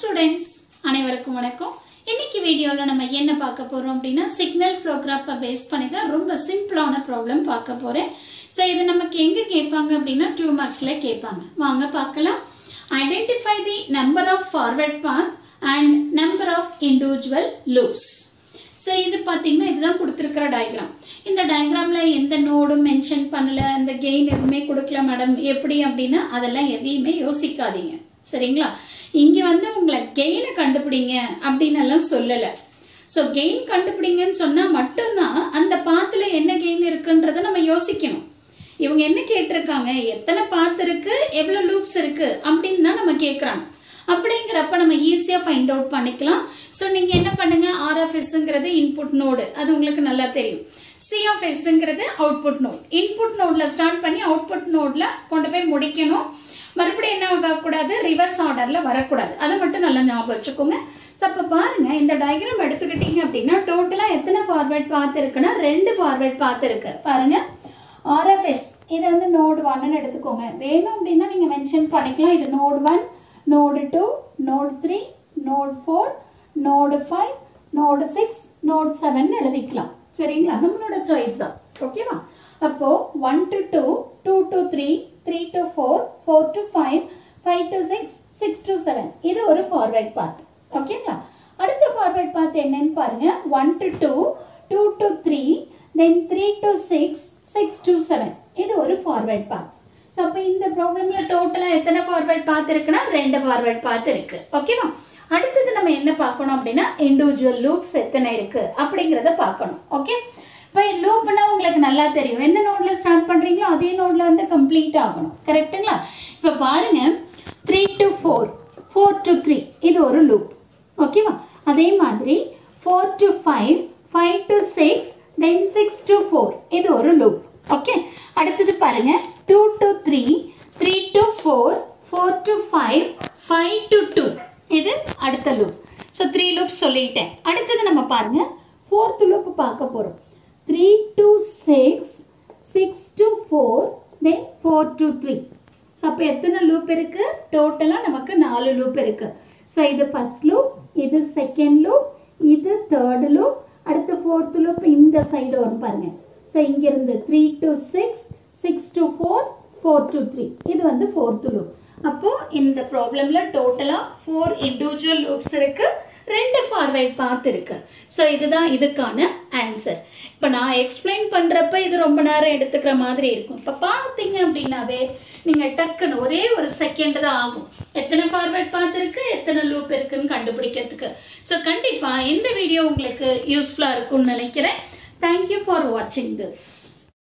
students, அனைவருக்கும் வணக்கம். இன்னைக்கு வீடியோல நம்ம என்ன பார்க்க போறோம் அப்படினா சிக்னல் ஃப்ளோ கிராஃபை பேஸ் பண்ணி தான் ரொம்ப சிம்பிளான ப்ராப்ளம் பார்க்க போறேன். சோ இது நமக்கு எங்க கேட்பாங்க அப்படினா 2 மார்க்ஸ்ல கேட்பாங்க. வாங்க பார்க்கலாம். Identify the number of forward path and number of individual loops. So இது பாத்தீங்கன்னா இதுதான் கொடுத்திருக்கிற டயகிராம். இந்த டயகிராம்ல எந்த நோடும் மென்ஷன் பண்ணல, அந்த கெயின் எதுவுமே கொடுக்கல மேடம். எப்படி அப்படினா அதெல்லாம் எதையுமே யோசிக்காதீங்க. சரிங்களா? இங்க வந்து உங்களை கெயினை கண்டுபிடிங்க அப்படின்னு எல்லாம் சொல்லல. சோ கெயின் கண்டுபிடிங்கன்னு சொன்னா மட்டும்தான் அந்த பாத்துல என்ன கெயின் இருக்குன்றத நம்ம யோசிக்கணும். இவங்க என்ன கேட்டிருக்காங்க, எத்தனை பாத் இருக்கு, எவ்வளவு லூப்ஸ் இருக்கு அப்படின்னு தான் நம்ம கேட்கறாங்க. அப்படிங்கிறப்ப நம்ம ஈஸியா ஃபைண்ட் அவுட் பண்ணிக்கலாம். சோ நீங்க என்ன பண்ணுங்க, RFSங்கிறது இன்புட் நோடு, அது உங்களுக்கு நல்லா தெரியும். CFSங்கிறது அவுட்புட் நோட். இன்புட் நோட்ல ஸ்டார்ட் பண்ணி அவுட்புட் நோட்ல கொண்டு போய் முடிக்கணும். மறுபடியும் என்ன ஆகக்கூடாது, ரிவர்ஸ் ஆர்டர்ல வரக்கூடாது. அதை மட்டும் நல்லா ஞாபகம் வச்சுக்கோங்க. சோ அப்ப பாருங்க, இந்த டயகிராம் எடுத்துக்கிட்டீங்க அப்படின்னா டோட்டலா எத்தனை ஃபார்வர்ட் பாத் இருக்குன்னா 2 ஃபார்வர்ட் பாத் இருக்கு. பாருங்க, RFS இதை வந்து நோடு 1 எடுத்துக்கோங்க. வேணும் அப்படின்னா நீங்க மென்ஷன் பண்ணிக்கலாம். இது node 1, node 2, node 3, node 4, node 5, node 6, node 7 எழுதிக்கலாம். சரிங்களா? நம்மளோட சாய்ஸ் தான். ஓகேவா? அப்போ 1 to 2, 2 to 3, 3 to 4, 4 to 5, 5 to 6, 6 to 7. இது ஒரு ஃபார்வர்ட் பாத். ஓகேங்களா? அடுத்த ஃபார்வர்ட் பாத் என்னன்னு பாருங்க. 1 to 2, 2 to 3, then 3 to 6, 6 to 7. இது ஒரு ஃபார்வர்ட் பாத். சோ அப்ப இந்த ப்ராப்ளம்ல டோட்டலா எத்தனை ஃபார்வர்ட் பாத் இருக்குன்னா 2 ஃபார்வர்ட் பாத் இருக்கு. ஓகேவா? அடுத்தது நம்ம என்ன பார்க்கணும் அப்படின்னா இண்டிவிஜுவல் லூப்ஸ் எத்தனை இருக்கு அப்படிங்கறத பார்க்கணும். ஓகே? இப்போ லூப்னா உங்களுக்கு நல்லா தெரியும். எந்த நோட்ல ஸ்டார்ட் பண்றீங்களோ அதே நோட்ல வந்து கம்ப்ளீட் ஆகணும். கரெக்ட்டுங்களா? இப்போ பாருங்க, 3 to 4, 4 to 3 இது ஒரு லூப். ஓகேவா? அதே மாதிரி 4 to 5, 5 to 6, then 6 to 4 இது ஒரு லூப். ஓகே? அடுத்தது பாருங்க, 2 to 3, 3 to 4, 4 to 5, 5 to 2 இது அடுத்த லூப். சோ 3 லூப்ஸ் சொல்லிட்டேன். அடுத்தது நம்ம பாருங்க 4th லூப் பார்க்க போறோம். 3 to 6, 6 to 4, then 4 to 3. அப்ப எத்தனை லூப் இருக்கு? டோட்டலா நமக்கு 4 லூப் இருக்கு. சோ இது ஃபர்ஸ்ட் லூப், இது செகண்ட் லூப், இது தேர்ட் லூப், அடுத்து ஃபோர்த் லூப் இந்த சைடு வரும் பாருங்க. சோ இங்க இருந்து 3 to 6, 6 to 4, 4 to 3 இது வந்து ஃபோர்த் லூப். அப்போ இந்த ப்ராப்ளம்ல டோட்டலா 4 இண்டிவிஜுவல் லூப்ஸ் இருக்கு, 2 ஃபார்வர்ட் பாத் இருக்கு. சோ இதுதான் இதுக்கான ஆன்சர். இப்ப நான் எக்ஸ்பிளைன் பண்றப்ப இது ரொம்ப நேரம் எடுத்துக்கிற மாதிரி இருக்கும். இப்ப பாத்தீங்க அப்படின்னாவே நீங்க டக்குன்னு ஒரே ஒரு செகண்ட் தான் ஆகும் எத்தனை ஃபார்வர்ட் பாத் இருக்கு, எத்தனை லூப் இருக்குன்னு கண்டுபிடிக்கிறதுக்கு. சோ கண்டிப்பா இந்த வீடியோ உங்களுக்கு யூஸ்ஃபுல்லா இருக்கும்னு நினைக்கிறேன். தேங்க்யூ ஃபார் வாட்சிங் திஸ்.